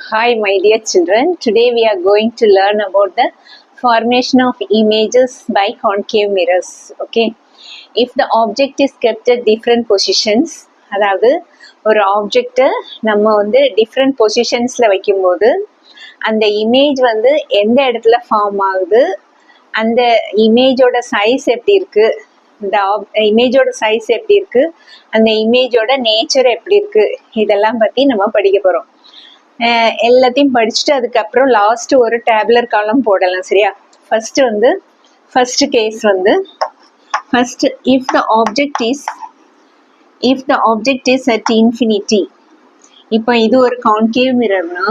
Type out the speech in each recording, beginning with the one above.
Hi my dear children, today we are going to learn about the formation of images by concave mirrors. Okay, if the object is kept at different positions, அதாவது ஒரு ஆப்ஜெக்டை நம்ம வந்து different பொசிஷன்ஸில் வைக்கும்போது அந்த image வந்து எந்த இடத்துல ஃபார்ம் ஆகுது, அந்த இமேஜோட சைஸ் எப்படி இருக்குது, இந்த இமேஜோட சைஸ் எப்படி இருக்குது, அந்த இமேஜோட நேச்சர் எப்படி இருக்குது, இதெல்லாம் பற்றி நம்ம படிக்க போகிறோம். எல்லாத்தையும் படிச்சுட்டு அதுக்கப்புறம் லாஸ்ட் ஒரு டேபுலர் காலம் போடலாம். சரியா? ஃபர்ஸ்ட் கேஸ் வந்து first if the object is at infinity. இப்போ இது ஒரு கான்கேவ் மிரர்னா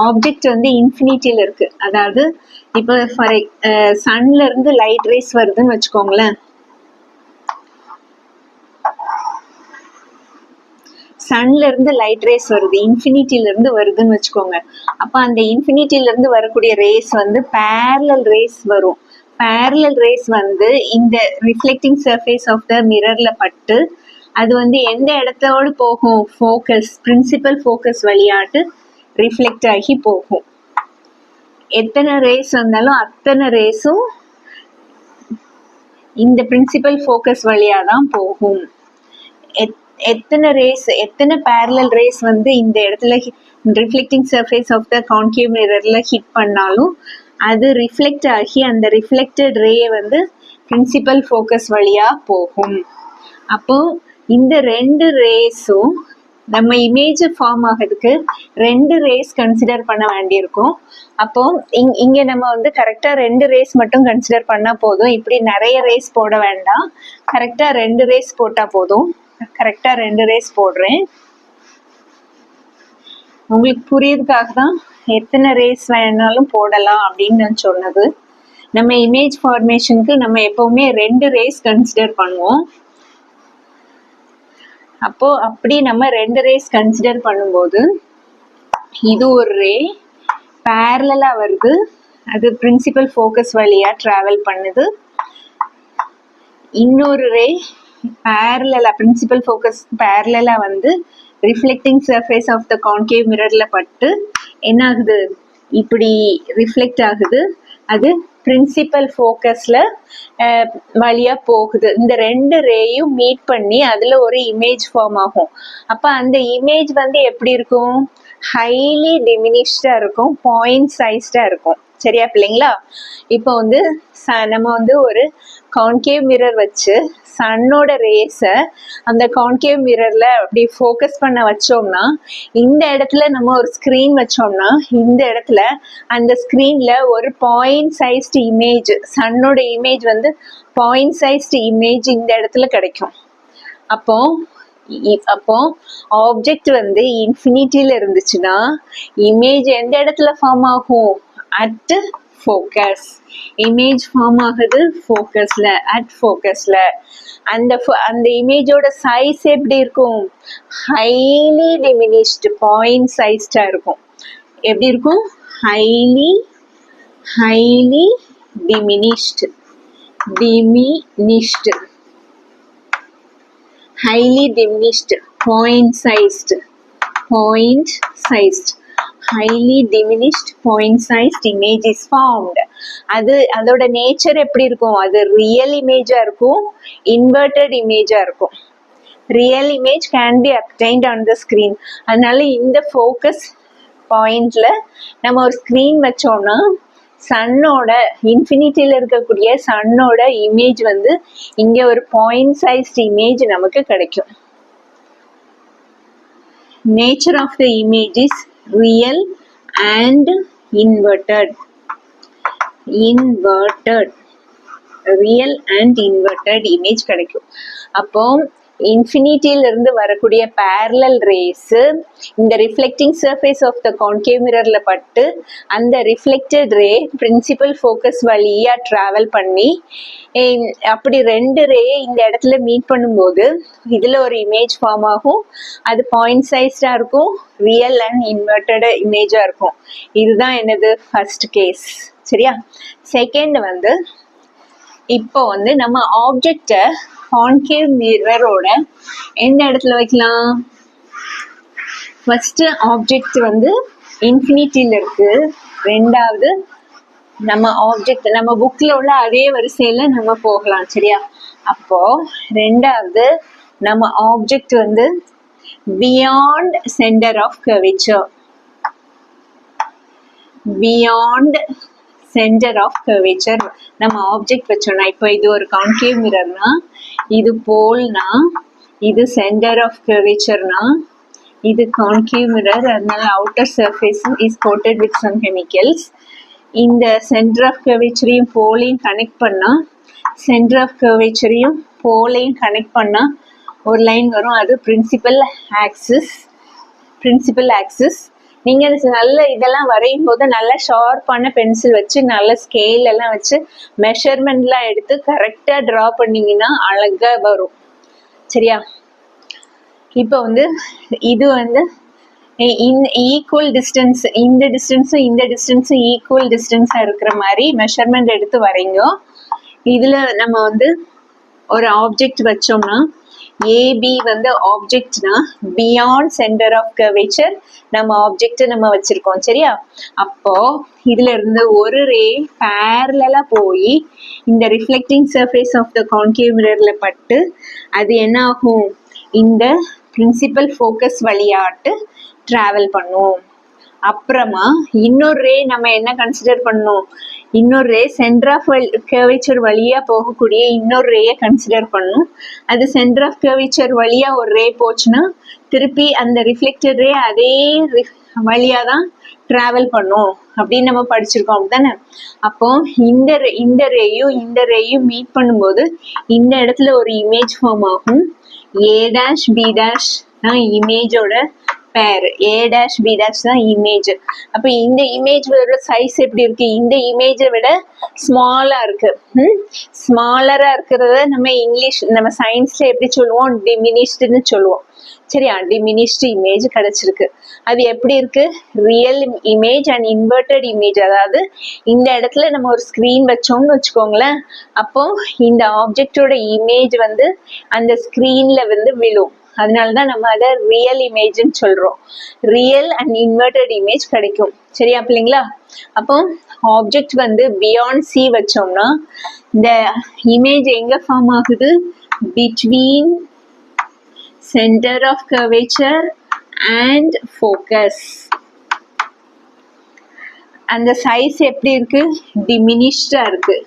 ஆப்ஜெக்ட் வந்து இன்ஃபினிட்டியில் இருக்கு. அதாவது இப்போ சன்ல இருந்து லைட் ரேஸ் வருதுன்னு வச்சுக்கோங்களேன். சன்ல இருந்து லைட் ரேஸ் வருது, இன்ஃபினிட்டில இருந்து வருதுன்னு வச்சுக்கோங்க. அப்ப அந்த இன்ஃபினிட்டில இருந்து வரக்கூடிய ரேஸ் வந்து பேரலல் ரேஸ் வரும். பேரலல் ரேஸ் வந்து இந்த ரிஃப்ளெக்டிங் சர்ஃபேஸ் ஆஃப் த மிரர்ல பட்டு அது வந்து எந்த இடத்தோடு போகும், ஃபோக்கஸ், பிரின்சிபல் ஃபோக்கஸ் வழியாட்டு ரிஃப்ளெக்ட் ஆகி போகும். எத்தனை ரேஸ் வந்தாலும் அத்தனை ரேஸும் இந்த பிரின்சிபல் ஃபோக்கஸ் வழியா தான் போகும். எத்தனை பேரலல் ரேஸ் வந்து இந்த இடத்துல reflecting surface of the concave மிரர்ல ஹிட் பண்ணாலும் அது ரிஃப்ளெக்ட் ஆகி அந்த ரிஃப்ளெக்டட் ரே வந்து பிரின்சிபல் ஃபோக்கஸ் வழியா போகும். அப்போ இந்த ரெண்டு ரேஸும் நம்ம இமேஜ் ஃபார்ம் ஆகிறதுக்கு ரெண்டு ரேஸ் கன்சிடர் பண்ண வேண்டியிருக்கும். அப்போ இங்க நம்ம வந்து கரெக்டா ரெண்டு ரேஸ் மட்டும் கன்சிடர் பண்ணா போதும். இப்படி நிறைய ரேஸ் போட வேண்டாம், கரெக்டா ரெண்டு ரேஸ் போட்டா போதும். கரெக்டா ரெண்டு ரேஸ் போடுறேன் உங்களுக்கு புரியுதுக்காக தான். எத்தனை ரேஸ் வேணாலும் போடலாம் அப்படின்னு நான் சொன்னது. நம்ம இமேஜ் ஃபார்மேஷனுக்கு நம்ம எப்பவுமே ரெண்டு ரேஸ் கன்சிடர் பண்ணுவோம். அப்போ அப்படி நம்ம ரெண்டு ரேஸ் கன்சிடர் பண்ணும்போது இது ஒரு ரே பேரலா வருது, அது பிரின்சிபல் ஃபோக்கஸ் வழியா டிராவல் பண்ணுது. இன்னொரு ரே பேரலா பிரின்சிபல் ஃபோக்கஸ் பேரலா வந்து reflecting surface of the concave மிரர்ல பட்டு என்ன ஆகுது, இப்படி ரிஃப்ளெக்ட் ஆகுது, அது பிரின்சிபல் ஃபோக்கஸ்ல வழியா போகுது. இந்த ரெண்டு ரேயும் மீட் பண்ணி அதுல ஒரு இமேஜ் ஃபார்ம் ஆகும். அப்ப அந்த இமேஜ் வந்து எப்படி இருக்கும், ஹைலி டிமினிஷ்டா இருக்கும், பாயிண்ட் சைஸ்டா இருக்கும். சரியா பிள்ளைங்களா? இப்போ வந்து நம்ம வந்து ஒரு கான்கேவ் மிரர் வச்சு சன்னோட ரேஸை அந்த கான்கேவ் மிரர்ல அப்படி ஃபோக்கஸ் பண்ண வச்சோம்னா, இந்த இடத்துல நம்ம ஒரு ஸ்க்ரீன் வச்சோம்னா இந்த இடத்துல அந்த ஸ்க்ரீன்ல ஒரு பாயிண்ட் சைஸ்டு இமேஜ், சன்னோட இமேஜ் வந்து பாயிண்ட் சைஸ்டு இமேஜ் இந்த இடத்துல கிடைக்கும். அப்போ ஆப்ஜெக்ட் வந்து இன்ஃபினிட்டியில இருந்துச்சுன்னா இமேஜ் எந்த இடத்துல ஃபார்ம் ஆகும், அட் ஃபோக்கஸ். இமேஜ் ஃபார்ம் ஆகுது ஃபோக்கஸ்ல, அட் ஃபோக்கஸ்ல. அந்த இமேஜோட சைஸ் எப்படி இருக்கும், ஹைலி டிமினிஷ்டு, பாயிண்ட் சைஸ்டா இருக்கும். எப்படி இருக்கும், highly diminished, highly diminished, point sized, highly diminished point sized image is formed. அதோட நேச்சர் எப்படி இருக்கும், அது ரியல் இமேஜா இருக்கும், இன்வெர்டட் இமேஜா இருக்கும். Real image can be obtained on the screen. அதனால இந்த ஃபோக்கஸ் பாயிண்ட்ல நம்ம ஒரு ஸ்கிரீன் வச்சோம்னா சன்னோட இன்ஃபினிட்டியில இருக்கக்கூடிய சன்னோட இமேஜ் வந்து இங்க ஒரு பாயிண்ட் சைஸ்ட் இமேஜ் நமக்கு கிடைக்கும். Nature of the image is real and inverted. Real and inverted image கிடைக்கும். அப்போ இன்ஃபினிட்டியில இருந்து வரக்கூடிய பேரலல் ரேஸ் இந்த reflecting surface of the concave மிரர்ல பட்டு அந்த ரிஃப்ளெக்டட் ரே பிரின்சிபல் ஃபோக்கஸ் வழியா டிராவல் பண்ணி அப்படி ரெண்டு ரே இந்த இடத்துல மீட் பண்ணும்போது இதுல ஒரு இமேஜ் ஃபார்ம் ஆகும். அது பாயிண்ட் சைஸ்டா இருக்கும், ரியல் அண்ட் இன்வெர்டட் இமேஜா இருக்கும். இதுதான் என்னது, ஃபர்ஸ்ட் கேஸ். சரியா? செகண்ட் வந்து இப்போ வந்து நம்ம ஆப்ஜெக்டை கான்கேவ் மிரரோட எந்த இடத்துல வைக்கலாம், ஃபர்ஸ்ட் ஆப்ஜெக்ட் வந்து இன்ஃபினிட்டியில் இருக்கு. ரெண்டாவது நம்ம ஆப்ஜெக்ட் நம்ம புக்ல உள்ள அதே வரிசையில நம்ம போகலாம். சரியா? அப்போ ரெண்டாவது நம்ம ஆப்ஜெக்ட் வந்து beyond centre of curvature. Beyond centre of curvature நம்ம ஆப்ஜெக்ட் வச்சோம்னா, இப்போ இது ஒரு கான்கேவ் மிரர்னா, இது போல்னா, இது சென்டர் ஆஃப் கர்வேச்சர்னா, இது கான்கேவ் மிரர், அதனால outer surface is coated with some chemicals. இந்த சென்டர் ஆஃப் கர்வேச்சரையும் போலையும் கனெக்ட் பண்ணா, சென்டர் ஆஃப் கர்வேச்சரையும் போலையும் கனெக்ட் பண்ணா ஒரு லைன் வரும். அது பிரின்சிபல் ஆக்சிஸ். பிரின்சிபல் ஆக்சிஸ் நீங்க நல்ல இதெல்லாம் வரையும் போது நல்ல ஷார்ப்பான பென்சில் வச்சு நல்ல ஸ்கேல் எல்லாம் வச்சு மெஷர்மெண்ட்லாம் எடுத்து கரெக்டா டிரா பண்ணீங்கன்னா அழகா வரும். சரியா? இப்போ வந்து இது வந்து ஈக்குவல் டிஸ்டன்ஸ், இந்த டிஸ்டன்ஸும் இந்த டிஸ்டன்ஸும் ஈக்குவல் டிஸ்டன்ஸா இருக்கிற மாதிரி மெஷர்மெண்ட் எடுத்து வரைங்க. இதுல நம்ம வந்து ஒரு ஆப்ஜெக்ட் வச்சோம்னா, ஏபி வந்து ஆப்ஜெக்ட்னா பியாண்ட் சென்டர் ஆஃப் கர்வேச்சர் நம்ம ஆப்ஜெக்ட் நம்ம வச்சிருக்கோம். சரியா? அப்போ இதுல இருந்து ஒரு ரே பேரலா போய் இந்த reflecting surface of the concave மிரர்ல பட்டு அது என்ன ஆகும், இந்த பிரின்சிபல் ஃபோக்கஸ் வழியாட்டு டிராவல் பண்ணும். அப்புறமா இன்னொரு ரே நம்ம என்ன கன்சிடர் பண்ணோம், இன்னொரு ரே சென்டர் ஆஃப் கர்வேச்சர் வழியா போகக்கூடிய இன்னொரு ரேயை கன்சிடர் பண்ணும். அது சென்டர் ஆஃப் கர்வேச்சர் வழியா ஒரு ரே போச்சுன்னா திருப்பி அந்த ரிஃப்ளெக்டட் ரே அதே வழியா தான் டிராவல் பண்ணும் அப்படின்னு நம்ம படிச்சிருக்கோம். அப்படித்தானே? அப்போ இந்த ரேயும் மீட் பண்ணும்போது இந்த இடத்துல ஒரு இமேஜ் ஃபார்ம் ஆகும். ஏ டேஷ் பி டேஷ் தான் இமேஜோட பேர். ஏ டேஷ் பி டேஷ் தான் இமேஜ். அப்ப இந்த இமேஜோட சைஸ் எப்படி இருக்கு, இந்த இமேஜை விட ஸ்மாலா இருக்கு. ஸ்மாலரா இருக்கிறத நம்ம சயின்ஸ்ல எப்படி சொல்லுவோம், டிமினிஷ்டுன்னு சொல்லுவோம். சரியா? டிமினிஷ்டு இமேஜ் கிடைச்சிருக்கு. அது எப்படி இருக்கு, real image and inverted image. அதாவது இந்த இடத்துல நம்ம ஒரு ஸ்கிரீன் வச்சோம்னு வச்சுக்கோங்களேன், அப்போ இந்த ஆப்ஜெக்டோட இமேஜ் வந்து அந்த ஸ்கிரீன்ல வந்து விழும். அதனாலதான் நம்ம அதை ரியல் இமேஜ்னு சொல்றோம். ரியல் அண்ட் இன்வெர்டட் இமேஜ் கிடைக்கும். சரியா பிள்ளைங்களா? அப்போ ஆப்ஜெக்ட் வந்து பியாண்ட் சி வச்சோம்னா இந்த இமேஜ் எங்க ஃபார்ம் ஆகுது, between centre of curvature and focus. அந்த சைஸ் எப்படி இருக்கு, டிமினிஷ்டா இருக்கு.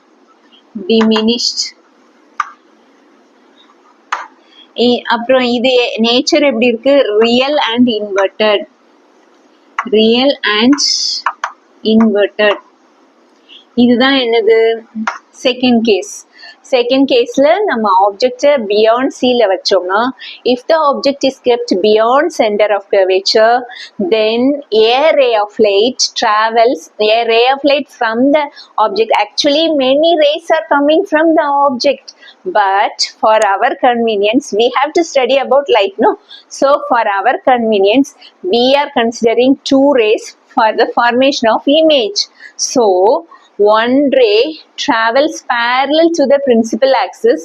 டிமினிஷ்ட். அப்புறம் இது நேச்சர் எப்படி இருக்கு, real and inverted. Real and inverted. இதுதான் என்னது, செகண்ட் கேஸ். செகண்ட் கேஸ்ல நம்ம ஆப்ஜெக்ட பியாண்ட் சில வச்சோம்னா, if the object is kept beyond center of curvature, then a ray of light travels, a ray of light from the object. Actually many rays are coming from the object, but for our convenience we have to study about light, no? So for our convenience we are considering two rays for the formation of image. So one ray travels parallel to the principal axis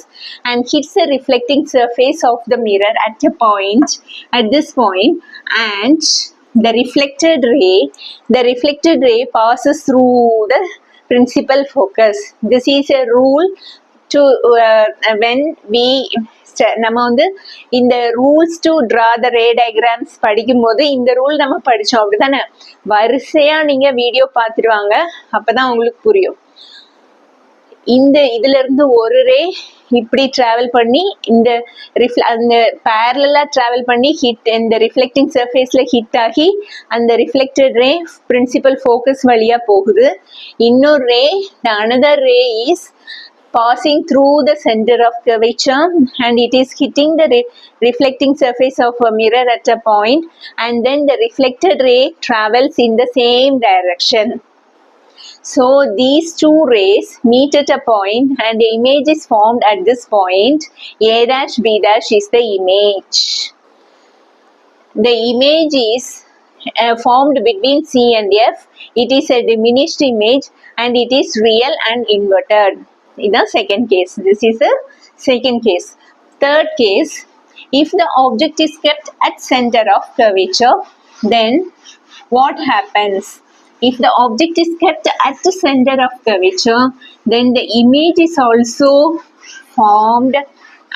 and hits the reflecting surface of the mirror at this point, and the reflected ray passes through the principal focus. This is a rule to when we நம்ம வந்து இந்த rules to draw the ray diagrams படிக்கும் போது இந்த rule நம்ம படிச்சோம். அப்படித்தானே? வரிசையா நீங்க வீடியோ பார்த்துருவாங்க, அப்பதான் உங்களுக்கு புரியும். இதுல இருந்து ஒரு ரே இப்படி டிராவல் பண்ணி அந்த பேரலா டிராவல் பண்ணி இந்த ரிஃப்ளெக்டிங் சர்ஃபேஸ்ல ஹிட் ஆகி அந்த ரிஃப்ளெக்டட் ரே பிரின்சிபல் ஃபோக்கஸ் வழியா போகுது. இன்னொரு ரே, another ray is passing through the center of curvature and it is hitting the reflecting surface of a mirror at a point, and then the reflected ray travels in the same direction. So these two rays meet at a point and the image is formed at this point. A dash B dash is the image. The image is formed between C and F. It is a diminished image and it is real and inverted. In the second case, this is the second case. Third case, if the object is kept at center of curvature then what happens? If the object is kept at the center of curvature, then the image is also formed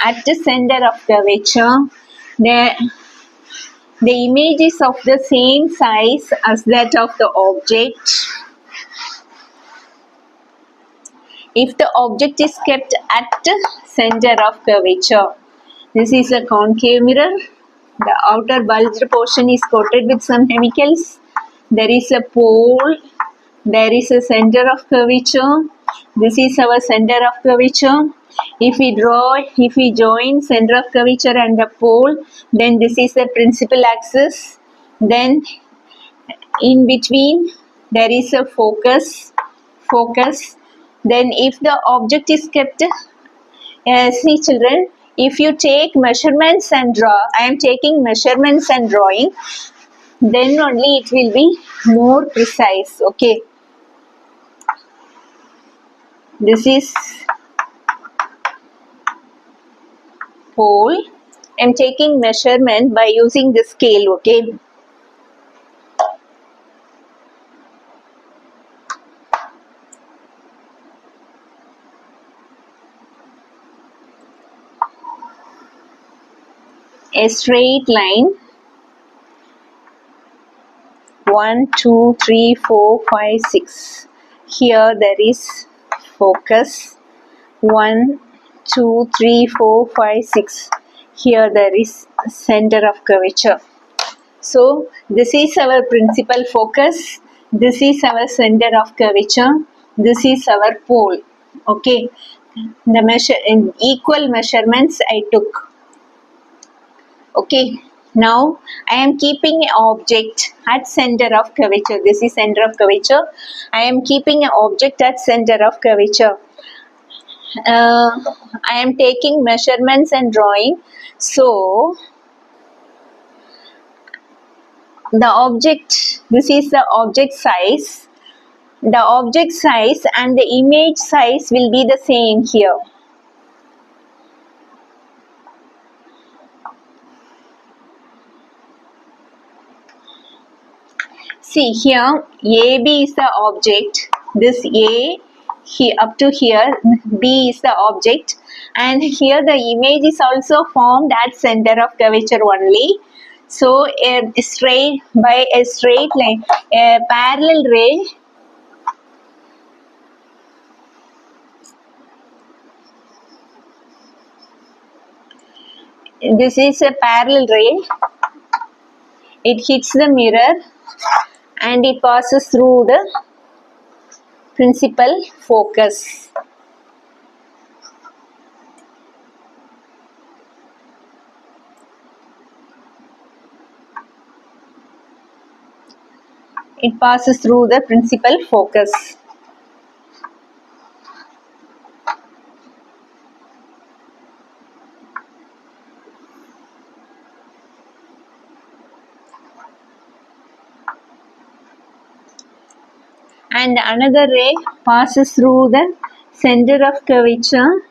at the center of curvature. The image is of the same size as that of the object. If the object is kept at the center of curvature, this is a concave mirror. The outer bulged portion is coated with some chemicals. There is a pole. There is a center of curvature. This is our center of curvature. If we join center of curvature and the pole, then this is the principal axis. Then in between there is a focus. Then if the object is kept, see children, if you take measurements and draw, I am taking measurements and drawing, then only it will be more precise. Okay, this is pole. I am taking measurement by using the scale. Okay, a straight line, 1 2 3 4 5 6. Here there is focus, 1 2 3 4 5 6. Here there is center of curvature. So this is our principal focus, this is our center of curvature, this is our pole. Okay, the measure in equal measurements I took. Okay, now I am keeping an object at center of curvature. This is center of curvature. I am keeping an object at center of curvature. I am taking measurements and drawing. So the object, this is the object size. The object size and the image size will be the same here. See here, AB is the object. This A here up to here, B is the object, and here the image is also formed at center of curvature only. So by a straight line, a parallel ray. This is a parallel ray. It hits the mirror and it passes through the principal focus. It passes through the principal focus. And another ray passes through the center of curvature.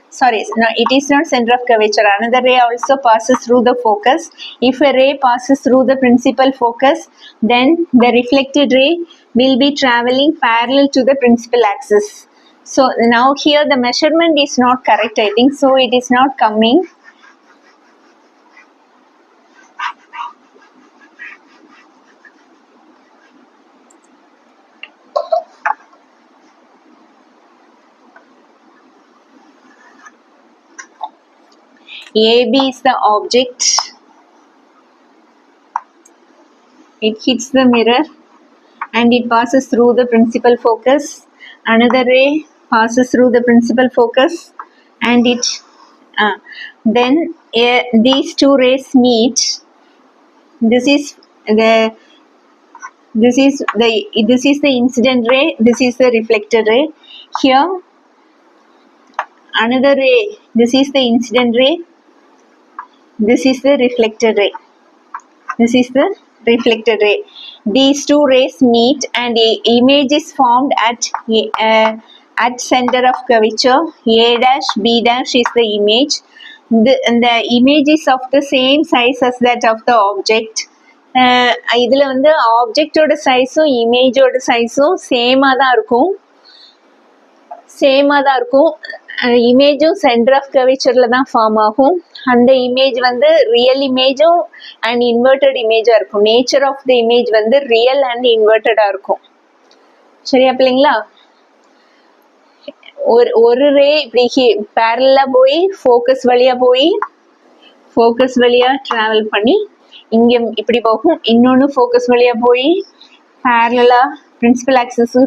Sorry, no, it is not center of curvature. Another ray also passes through the focus. If a ray passes through the principal focus, then the reflected ray will be traveling parallel to the principal axis. So now here the measurement is not correct, I think, so it is not coming. AB is the object. It hits the mirror and it passes through the principal focus. Another ray passes through the principal focus and it then these two rays meet. This is the incident ray, this is the reflected ray. Here another ray, this is the incident ray, this is the reflected ray. This is the reflected ray. These two rays meet and a image is formed at center of curvature. A dash, B dash is the image. The image is of the same size as that of the object. இதுல வந்து ஆப்ஜெக்டோட சைஸும் இமேஜோட சைஸும் சேமா தான் இருக்கும். இமேஜும் centre of கர்வேச்சர்ல தான் form ஆகும். அந்த இமேஜ் வந்து ரியல் இமேஜும் அண்ட் இன்வெர்டட் இமேஜா இருக்கும். நேச்சர் ஆஃப் த இமேஜ் வந்து ரியல் அண்ட் இன்வெர்டடா இருக்கும். சரியா பிள்ளைங்களா? ஒரு ரே இப்படி பேரலா போய் ஃபோக்கஸ் வழியா டிராவல் பண்ணி இங்க இப்படி போகும். இன்னொன்னு ஃபோக்கஸ் வழியா போய் பேரலா பிரின்சிபல் ஆக்சிஸ்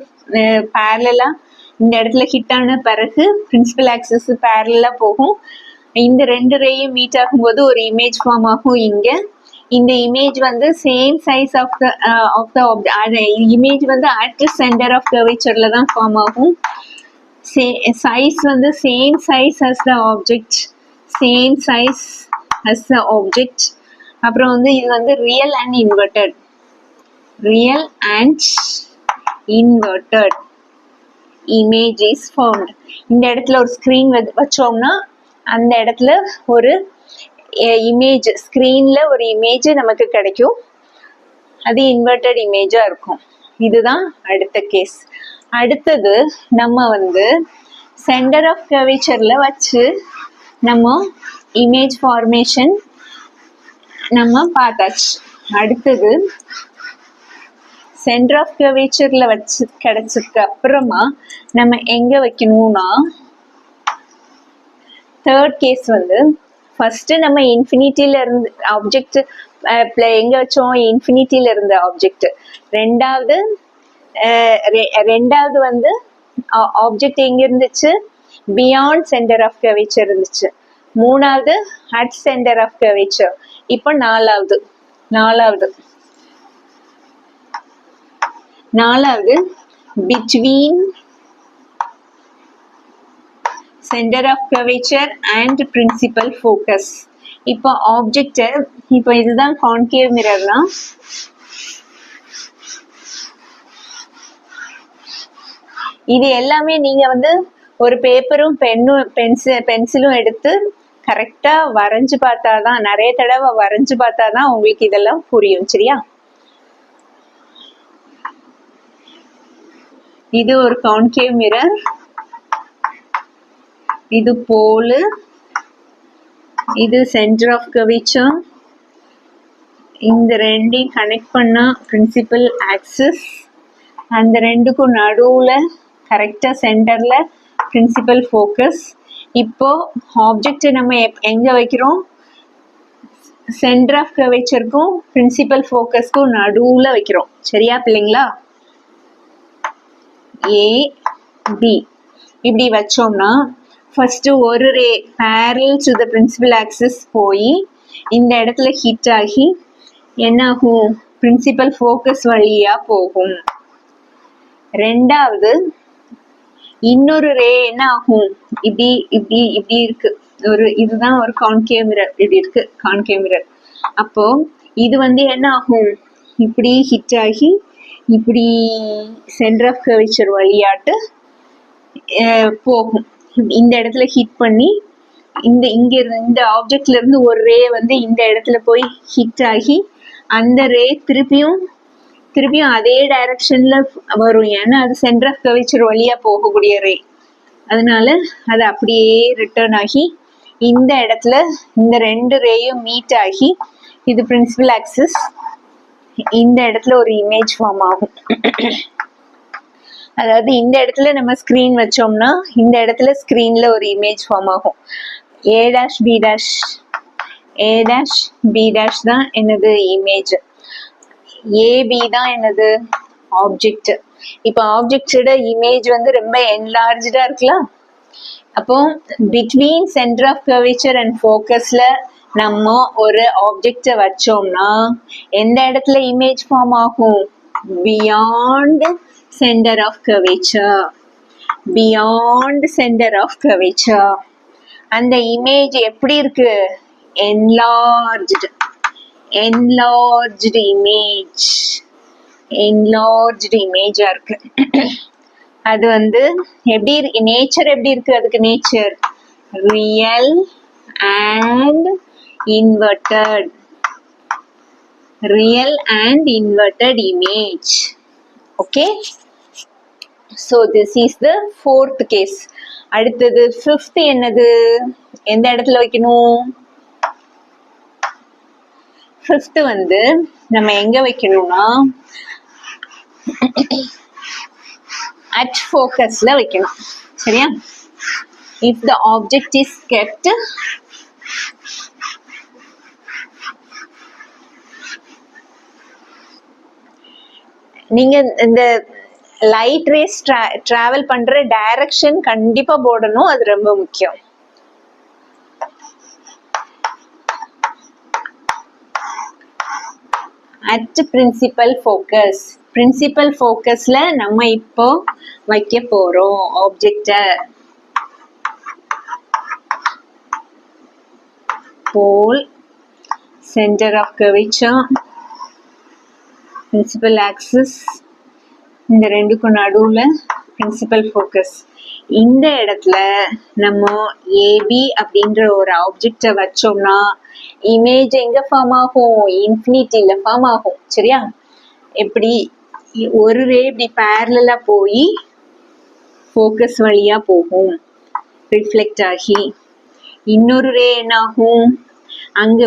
பேரலா இந்த இடத்துல ஹிட் ஆன பிறகு பிரின்சிபல் ஆக்சிஸ் பேரலா போகும். இந்த ரெண்டு ரேயும் மீட் ஆகும்போது ஒரு இமேஜ் ஃபார்ம் ஆகும். இங்க இந்த இமேஜ் வந்து same size of the image வந்து அட் சென்டர் ஆஃப் கர்வேச்சர்ல தான் ஃபார்ம் ஆகும். சைஸ் வந்து same size as the object. அப்புறம் வந்து இது வந்து real and inverted image is formed. இந்த இடத்துல ஒரு ஸ்கிரீன் வச்சோம்னா அந்த இடத்துல ஒரு இமேஜ், ஸ்கிரீன்ல ஒரு இமேஜ் நமக்கு கிடைக்கும். அது இன்வெர்டட் இமேஜா இருக்கும். இதுதான் அடுத்த கேஸ். அடுத்தது நம்ம வந்து சென்டர் ஆஃப் கர்வேச்சர்ல வச்சு நம்ம இமேஜ் ஃபார்மேஷன் நம்ம பார்த்தாச்சு. அடுத்தது சென்டர் ஆஃப் கர்வேச்சர்ல வச்சு கிடைச்சதுக்கு அப்புறமா நம்ம எங்க வைக்கணும்னா தேர்ட் கேஸ் வந்து ஃபர்ஸ்ட் நம்ம இன்ஃபினிட்டில இருந்து ஆப்ஜெக்ட் எங்க வச்சோம்? இன்ஃபினிட்டில இருந்த ஆப்ஜெக்ட். ரெண்டாவது வந்து ஆப்ஜெக்ட் எங்க இருந்துச்சு? பியாண்ட் சென்டர் ஆஃப் கர்வேச்சர் இருந்துச்சு. மூணாவது அட் சென்டர் ஆஃப் கர்வேச்சர். இப்போ நாலாவது between centre of curvature and principal focus. இப்போ ஆப்ஜெக்ட், இப்போ இதுதான் கான்கேவ் மிரர்னா இது எல்லாமே நீங்க வந்து ஒரு பேப்பரும் பென்சிலும் எடுத்து கரெக்டா வரைஞ்சு பார்த்தாதான், நிறைய தடவை வரைஞ்சு பார்த்தாதான் உங்களுக்கு இதெல்லாம் புரியும். சரியா? இது ஒரு கான்கேவ் மிரர், இது போல், இது சென்டர் ஆஃப் கர்வேச்சர். இந்த ரெண்டையும் கனெக்ட் பண்ணா பிரின்சிபல் ஆக்சிஸ். அந்த ரெண்டுக்கும் நடுவுல கரெக்டா சென்டர்ல பிரின்சிபல் ஃபோக்கஸ். இப்போ ஆப்ஜெக்ட் நம்ம எங்க வைக்கிறோம்? சென்டர் ஆஃப் கர்வேச்சருக்கும் பிரின்சிபல் ஃபோக்கஸ்க்கும் நடுவுல வைக்கிறோம். சரியா பிள்ளைங்களா? ஏ பி இப்படி வச்சோம்னா ஃபர்ஸ்ட் ஒரு ரே parallel to the principal axis போய் இந்த இடத்துல ஹிட் ஆகி என்ன ஆகும்? பிரின்சிபல் ஃபோக்கஸ் வழியா போகும். ரெண்டாவது இன்னொரு ரே என்ன ஆகும்? இப்படி இருக்கு. இதுதான் ஒரு கான்கேவ் மிரர். இப்படி இருக்கு கான்கேவ் மிரர். அப்போ இது வந்து என்ன ஆகும்? இப்படி ஹிட் ஆகி இப்படி சென்டர் ஆஃப் கர்வேச்சர் வழியாட்டு போகும். இந்த இடத்துல ஹிட் பண்ணி இந்த ஆப்ஜெக்ட்ல இருந்து ஒரு ரே வந்து இந்த இடத்துல போய் ஹிட் ஆகி அந்த ரே திருப்பியும் அதே டைரக்ஷன்ல வரும். ஏன்னா அது சென்டர் ஆஃப் கர்வேச்சர் வழியா போகக்கூடிய ரே. அதனால அது அப்படியே ரிட்டர்ன் ஆகி இந்த இடத்துல இந்த ரெண்டு ரேயும் மீட் ஆகி இது பிரின்சிபல் ஆக்சிஸ். இந்த இடத்துல ஒரு இமேஜ் ஃபார்ம் ஆகும். அதாவது இந்த இடத்துல நம்ம ஸ்கிரீன் வச்சோம்னா இந்த இடத்துல ஸ்கிரீன்ல ஒரு இமேஜ் ஃபார்ம் ஆகும். ஏ டேஷ் பி டேஷ் தான் என்னது? இமேஜ். ஏபி தான் என்னது? ஆப்ஜெக்ட். இப்போ ஆப்ஜெக்டோட இமேஜ் வந்து ரொம்ப என்லார்ஜா இருக்கலாம். அப்போ between centre of curvature and ஃபோக்கஸ்ல நம்ம ஒரு ஆப்ஜெக்ட வச்சோம்னா எந்த இடத்துல இமேஜ் ஃபார்ம் ஆகும்? Beyond centre of curvature. அந்த இமேஜ் எப்படி இருக்கு? enlarged இமேஜா இருக்கு. அது வந்து எப்படி இருக்கு? நேச்சர் எப்படி இருக்கு? அதுக்கு nature real and inverted. real and inverted image. Okay, so this is the fourth case. அடுத்தது fifth என்னது, எந்த இடத்துல வைக்கணும்? fifth வந்து நம்ம எங்க வைக்கணும்னா at focusல வைக்கணும். சரியா? if the object is kept நீங்க இந்த லைட் ரேஸ் டிராவல் பண்ற டைரக்ஷன் கண்டிப்பா போடணும், அது ரொம்ப முக்கியம். at principal focus, principal focusல நம்ம இப்போ வைக்க போறோம் ஆப்ஜெக்ட. pole, center of curvature, principal axis, இந்த ரெண்டுக்கும் நடுவுல பிரின்சிபல் ஃபோக்கஸ். இந்த இடத்துல நம்ம ஏபி அப்படின்ற ஒரு ஆப்ஜெக்டை வச்சோம்னா இமேஜ் எங்க ஃபார்ம் ஆகும்? இன்ஃபினிட்டில ஃபார்ம் ஆகும். சரியா? எப்படி ஒரு ரே இப்படி பேரலா போய் ஃபோக்கஸ் வழியா போகும், ரிஃப்ளெக்ட் ஆகி. இன்னொரு ரே என்ன ஆகும்? அங்க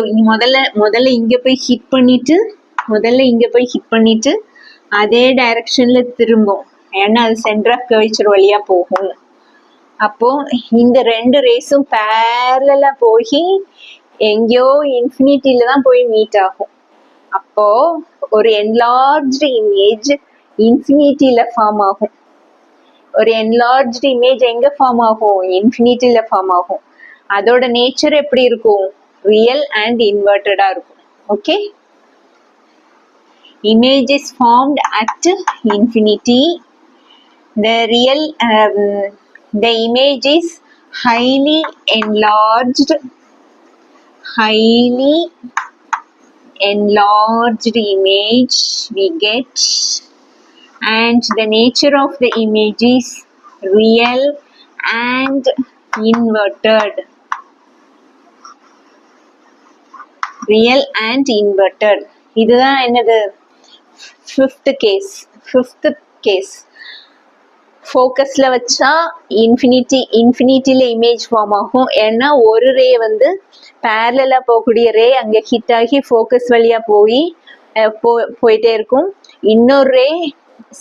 முதல்ல இங்க போய் ஹிட் பண்ணிட்டு அதே டைரக்ஷன்ல திரும்பும், ஏன்னா அது சென்டர் ஆஃப் கர்வேச்சர் வழியா போகும். அப்போ இந்த ரெண்டு ரேஸும் பேரலா போய் எங்கேயோ இன்ஃபினிட்டில தான் போய் மீட் ஆகும். அப்போ ஒரு என்லார்ஜ்டு இமேஜ் இன்ஃபினிட்டில ஃபார்ம் ஆகும். ஒரு என்லார்ஜ்டு இமேஜ் எங்க ஃபார்ம் ஆகும்? இன்ஃபினிட்டில ஃபார்ம் ஆகும். அதோட நேச்சர் எப்படி இருக்கும்? ரியல் அண்ட் இன்வெர்டடா இருக்கும். Okay, image is formed at infinity. The image is highly enlarged image we get, and the nature of the image is real and inverted. Real and inverted. இதுதான் என்னது? Fifth case. ஃபோக்கஸ்ல வச்சா இன்ஃபினிட்டில image form ஆகும். ஏன்னா ஒரு ரே வந்து பேரலா போகக்கூடிய ரே அங்க hit ஆகி ஃபோக்கஸ் வழியா போயிட்டே இருக்கும். இன்னொரு ரே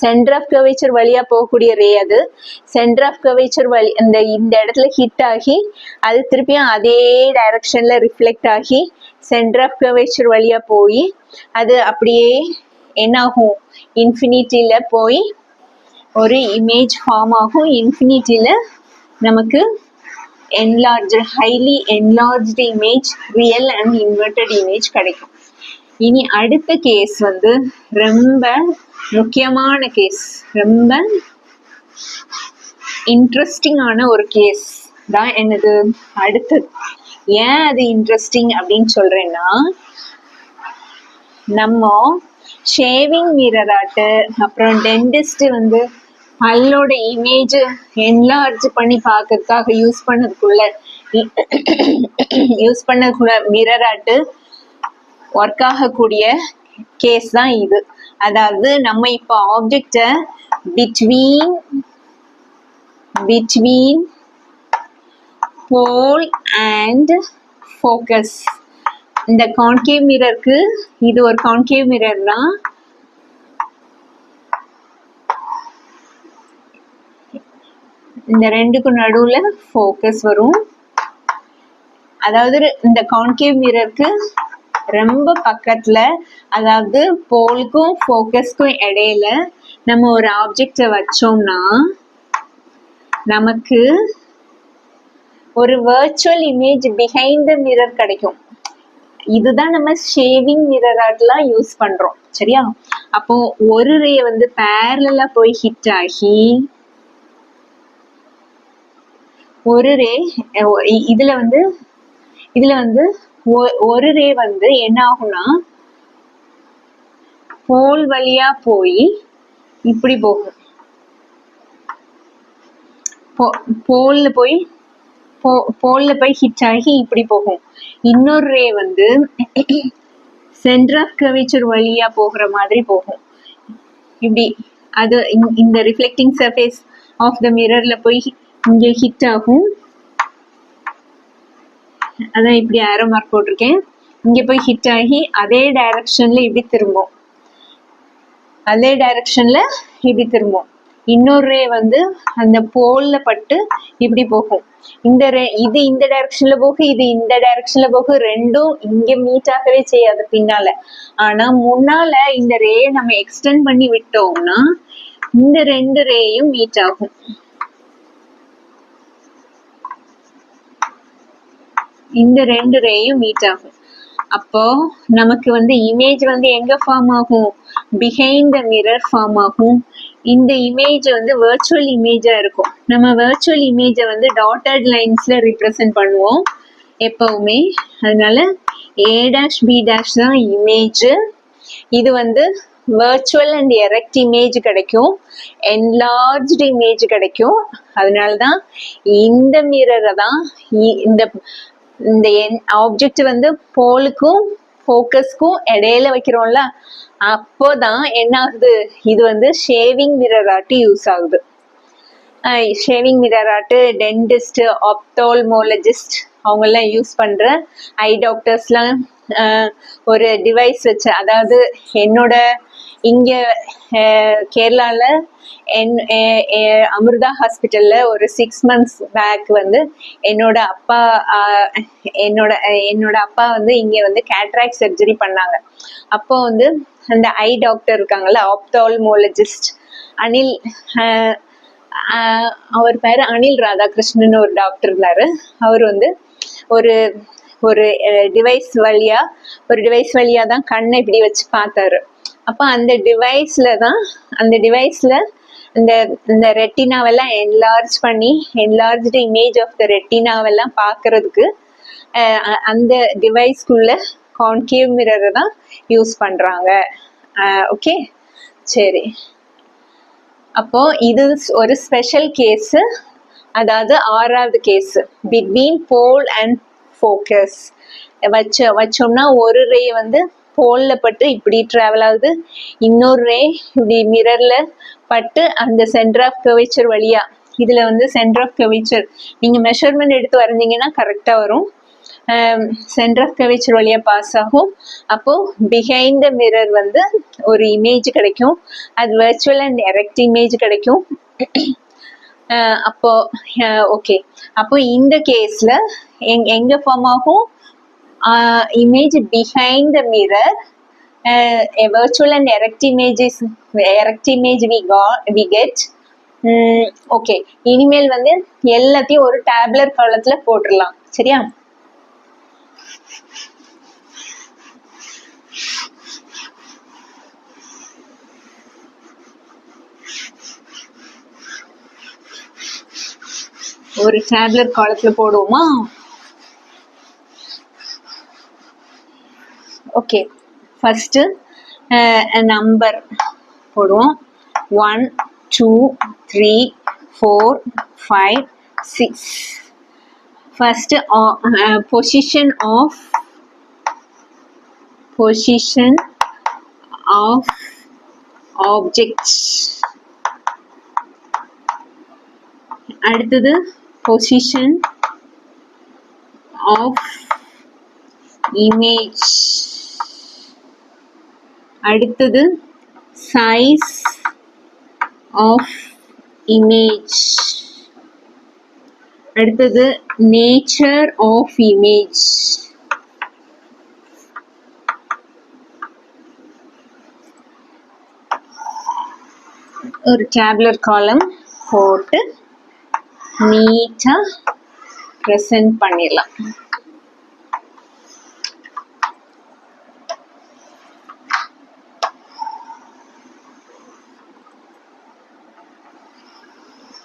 சென்டர் ஆஃப் கர்வேச்சர் வழியா போகக்கூடிய ரே, அது சென்டர் ஆஃப் கர்வேச்சர் வழி இந்த இடத்துல ஹிட் ஆகி அது திருப்பியும் அதே டைரக்ஷன்ல ரிஃப்ளெக்ட் ஆகி சென்டர் ஆஃப் கர்வேச்சர் வழியா போய் அது அப்படியே என்ன ஆகும்? இன்ஃபினிட்டில போய் ஒரு இமேஜ் ஃபார்ம் ஆகும். இன்ஃபினிட்டில நமக்கு highly enlarged image, real and inverted image கிடைக்கும். இனி அடுத்த கேஸ் வந்து ரொம்ப முக்கியமான கேஸ், ரொம்ப இன்ட்ரெஸ்டிங்கான ஒரு கேஸ் தான். என்னது அடுத்தது? ஏன் அது இன்ட்ரெஸ்டிங் அப்படின்னு சொல்றேன்னா, நம்ம ஷேவிங் மிரர் ஆட்டு அப்புறம் டென்டிஸ்ட் வந்து பல்லோட இமேஜ் என்லார்ஜ் பண்ணி பார்க்கறதுக்காக யூஸ் பண்ணதுக்குள்ள மிரர் ஆட்டு ஒர்க் ஆகக்கூடிய கேஸ் தான் இது. அதாவது நம்ம இப்போ ஆப்ஜெக்ட பிட்வீன் போல் அண்ட் ஃபோக்கஸ், இந்த கான்கேவ் மிரருக்கு இது ஒரு கான்கேவ் மிரர் தான். இந்த ரெண்டுக்கும் நடுவுல ஃபோக்கஸ் வரும். அதாவது இந்த கான்கேவ் மிரருக்கு ரொம்ப பக்கத்துல, அதாவது போலுக்கும் ஃபோக்கஸ்க்கும் இடையில நம்ம ஒரு ஆப்ஜெக்ட வச்சோம்னா நமக்கு ஒரு virtual image behind the mirror கிடைக்கும். இதுதான் நம்ம ஷேவிங் மிரர் ஆர்ட்லாம் யூஸ் பண்றோம். சரியா? அப்போ ஒரு ரே வந்து பேரலா போய் ஹிட் ஆகி ஒரு ரே இதுல வந்து ஒரு ரே வந்து என்ன ஆகும்னா போல் வழியா போய் இப்படி போகும். போல்ல போய் ஹிட் ஆகி இப்படி போகும். இன்னொரு ரே வந்து சென்டர் ஆஃப் கர்வேச்சர் வழியா போகிற மாதிரி போகும். இப்படி அது இந்த ரிஃப்ளெக்டிங் சர்ஃபேஸ் ஆஃப் த மிரர்ல போய் இங்கே ஹிட் ஆகும். அதான் இப்படி ஆரோ மார்க் போட்டிருக்கேன். இங்க போய் ஹிட் ஆகி அதே டைரக்ஷன்ல இப்படி திரும்பும். அதே டைரக்ஷன்ல இப்படி திரும்பும். இன்னொரு ரே வந்து அந்த போல்ல பட்டு இப்படி போகும். இந்த ரே இது இந்த டைரக்ஷன்ல போகும், இது இந்த டைரக்ஷன்ல போகும். ரெண்டும் இங்க மீட் ஆகவே செய்யாது பின்னால. ஆனா முன்னால இந்த ரே நம்ம எக்ஸ்டெண்ட் பண்ணி விட்டோம்னா இந்த ரெண்டு ரேயும் மீட் ஆகும். இந்த ரெண்டு ரேயும் மீட் ஆகும். அப்போ நமக்கு வந்து இமேஜ் வந்து எங்க ஃபார்ம் ஆகும்? பிஹைண்ட் த மிரர் ஃபார்ம் ஆகும். இந்த இமேஜ் வந்து வர்ச்சுவல் இமேஜா இருக்கும். நம்ம வர்ச்சுவல் இமேஜை வந்து டாட்டட் லைன்ஸ்ல ரிப்ரசன்ட் பண்ணுவோம் எப்பவுமே. அதனால A', B' தான் இமேஜ். இது வந்து வர்ச்சுவல் அண்ட் எரெக்ட் இமேஜ் கிடைக்கும், என்லார்ஜ்டு இமேஜ் கிடைக்கும். அதனாலதான் இந்த மிரரை தான் இந்த இந்த ஆப்ஜெக்ட் வந்து போலுக்கும் ஃபோக்கஸ்க்கும் இடையில வைக்கிறோம்ல, அப்போதான் என்ன ஆகுது, இது வந்து ஷேவிங் மிரர் ஆட்டு யூஸ் ஆகுது. ஷேவிங் மிரர் ஆட்டு டென்டிஸ்ட், ஆப்தால்மோலஜிஸ்ட் அவங்க எல்லாம் யூஸ் பண்ற ஐ டாக்டர்ஸ்லாம் ஒரு டிவைஸ் வச்சு, அதாவது என்னோட இங்க கேரளால அமிர்தா ஹாஸ்பிட்டல்ல ஒரு 6 months பேக் வந்து என்னோட அப்பா வந்து இங்க வந்து கேட்ராக்ட் சர்ஜரி பண்ணாங்க. அப்போ வந்து அந்த ஐ டாக்டர் இருக்காங்கல்ல, ஆப்தால்மோலஜிஸ்ட் அனில், அவர் பேரு அனில் ராதாகிருஷ்ணன் ஒரு டாக்டர் இருந்தாரு. அவர் வந்து ஒரு ஒரு டிவைஸ் வழியா தான் கண்ணை இப்படி வச்சு பார்த்தாரு. அப்ப அந்த டிவைஸ்ல இந்த ரெட்டினாவெல்லாம் என்லார்ஜ்டு இமேஜ் ஆஃப் த ரெட்டினாவெல்லாம் பார்க்கறதுக்கு அந்த டிவைஸ்க்குள்ள கான்கேவ் மிரரை தான் யூஸ் பண்றாங்க. ஓகே, சரி. அப்போ இது ஒரு ஸ்பெஷல் கேஸ், அதாவது 6வது case, between pole and focus. வச்சோம்னா ஒரு ரே வந்து போல்ல பட்டு இப்படி டிராவல் ஆகுது, இன்னொரு ரே இப்படி மிரர்ல பட்டு அந்த சென்டர் ஆஃப் கர்வேச்சர் வழியா, இதுல வந்து சென்டர் ஆஃப் கர்வேச்சர் நீங்க மெஷர்மெண்ட் எடுத்து வரைஞ்சீங்கன்னா கரெக்டா வரும். சென்டர் ஆஃப் கர்வேச்சர் வழியா பாஸ் ஆகும். அப்போ பிஹைண்ட் த மிரர் வந்து ஒரு இமேஜ் கிடைக்கும், அது வர்ச்சுவல் அண்ட் எரெக்ட் இமேஜ் கிடைக்கும். அப்போ ஓகே, அப்போ இந்த கேஸ்ல எங்க ஃபார்ம் ஆகும்? Image behind the mirror, virtual and erect image we get. Okay, இனிமேல் வந்து எல்லாத்தையும் ஒரு டேப்லர் காலத்துல போட்டுடலாம், சரியா? ஒரு டேப்லர் காலத்துல போடுவோமா? ஓகே, ஃபர்ஸ்ட் நம்பர் போடுவோம். 1 2 3 4 5 6. First position of objects. அடுத்தது position of image. அடுத்தது size of image. அடுத்தது nature of image. ஒரு டேபுலர் காலம் போட்டு நீட்டா ப்ரெசென்ட் பண்ணிடலாம்.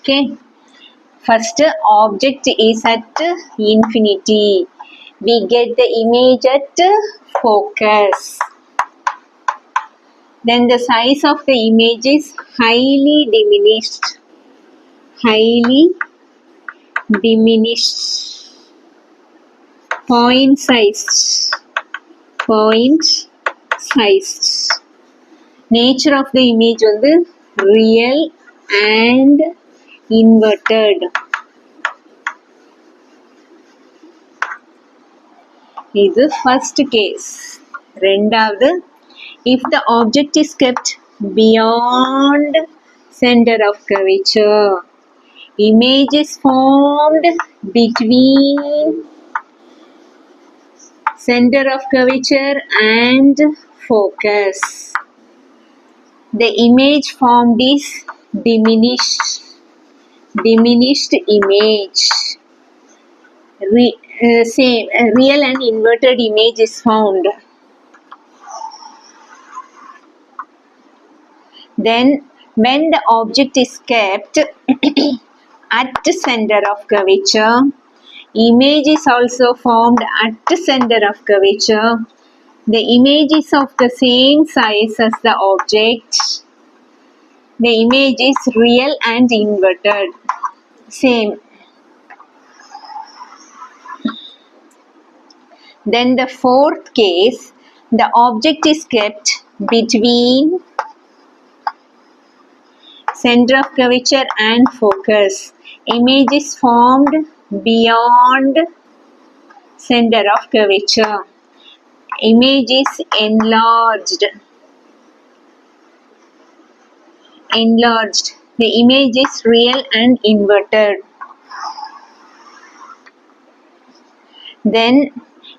Okay, first object is at infinity. We get the image at focus. Then the size of the image is highly diminished. Point size sized. Nature of the image வந்து real and inverted. இது first case. ரெண்டாவது, if the object is kept beyond center of curvature, image is formed between center of curvature and focus. The image formed is diminished image. Real and inverted image is found. Then when the object is kept at the center of curvature, image is also formed at the center of curvature. The image is of the same size as the object. The image is real and inverted. Same. Then the fourth case, the object is kept between center of curvature and focus. Image is formed beyond center of curvature. Image is enlarged. The image is real and inverted. Then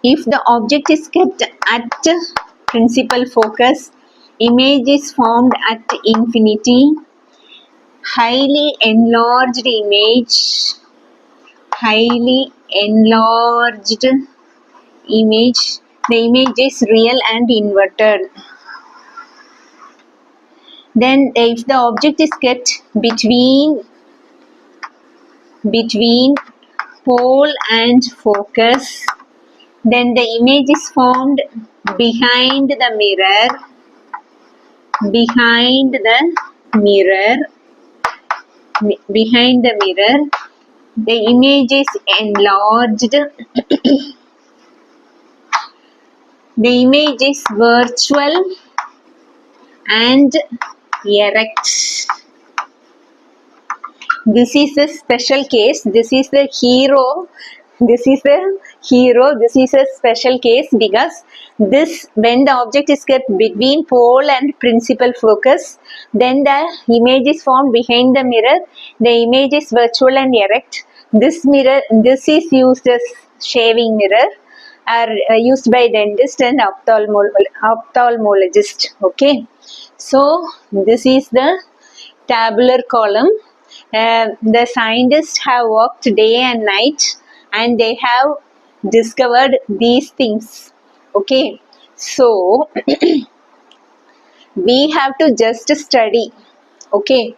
if the object is kept at principal focus, image is formed at infinity. Highly enlarged image. The image is real and inverted. Then if the object is kept between pole and focus, then the image is formed behind the mirror. The image is enlarged. The image is virtual and erect. This is a special case. This is the hero. This is a special case because when the object is kept between pole and principal focus, then the image is formed behind the mirror. The image is virtual and erect. This is used as shaving mirror, are used by dentist and ophthalmologist. Okay, so this is the tabular column. The scientists have worked day and night and they have discovered these things. Okay, so we have to just study. Okay,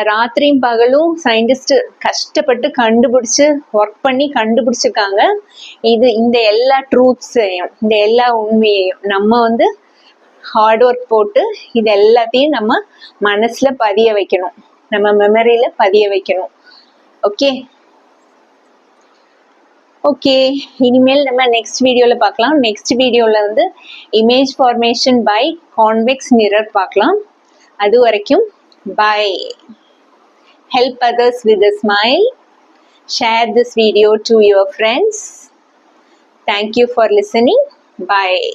ராத்திரியும் பகலும் scientist கஷ்டப்பட்டு கண்டுபிடிச்சு work பண்ணி கண்டுபிடிச்சிருக்காங்க. இந்த எல்லா ட்ரூத்ஸையும் இந்த எல்லா உண்மையையும் நம்ம வந்து ஹார்ட் ஒர்க் போட்டு இது எல்லாத்தையும் நம்ம மனசுல பதிய வைக்கணும், நம்ம மெமரியில பதிய வைக்கணும். ஓகே, இனிமேல் நம்ம நெக்ஸ்ட் வீடியோல பார்க்கலாம். நெக்ஸ்ட் வீடியோல வந்து image formation by convex mirror பார்க்கலாம். அது வரைக்கும் bye. Help others with a smile. Share this video to your friends. Thank you for listening. Bye.